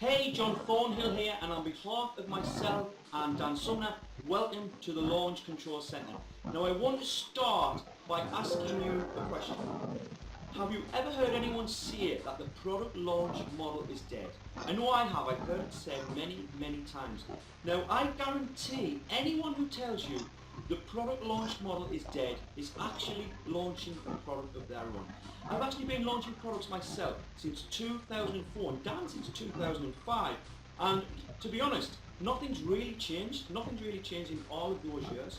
Hey, John Thornhill here, and on behalf of myself and Dan Sumner, welcome to the Launch Control Centre. Now I want to start by asking you a question. Have you ever heard anyone say that the product launch model is dead? I know I have. I've heard it said many times. Now I guarantee anyone who tells you the product launch model is dead is actually launching a product of their own. I've actually been launching products myself since 2004 and Dan since 2005, and to be honest, nothing's really changed. Nothing's really changed in all of those years.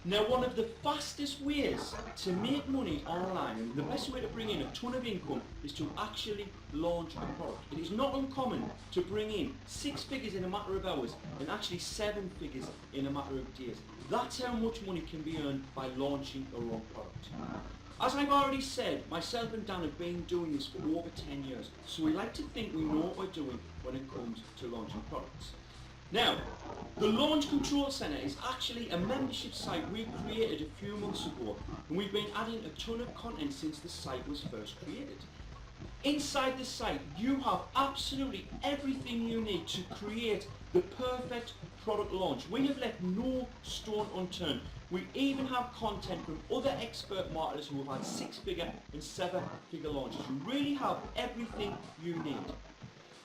Now, one of the fastest ways to make money online and the best way to bring in a ton of income is to actually launch a product. It is not uncommon to bring in 6 figures in a matter of hours and actually 7 figures in a matter of days. That's how much money can be earned by launching a raw product. As I've already said, myself and Dan have been doing this for over 10 years, so we like to think we know what we're doing when it comes to launching products. Now, the Launch Control Centre is actually a membership site we created a few months ago, and we've been adding a ton of content since the site was first created. Inside the site, you have absolutely everything you need to create the perfect product launch. We have left no stone unturned. We even have content from other expert marketers who have had 6-figure and 7-figure launches. You really have everything you need.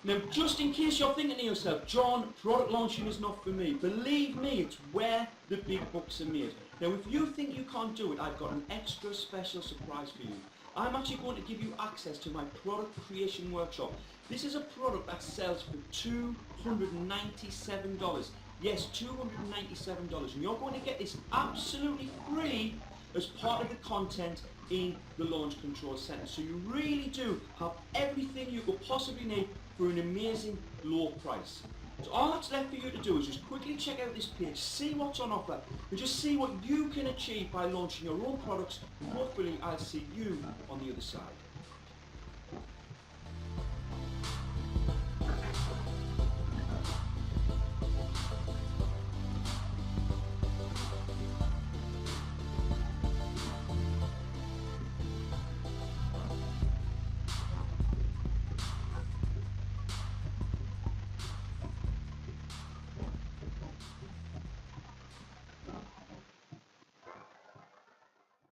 Now, just in case you're thinking to yourself, John, product launching is not for me, believe me, it's where the big bucks are made. Now, if you think you can't do it, I've got an extra special surprise for you. I'm actually going to give you access to my product creation workshop. This is a product that sells for $297. Yes, $297. And you're going to get this absolutely free as part of the content in the Launch Control Centre. So you really do have everything you could possibly need for an amazing low price. So all that's left for you to do is just quickly check out this page, see what's on offer, and just see what you can achieve by launching your own products, and hopefully I'll see you on the other side.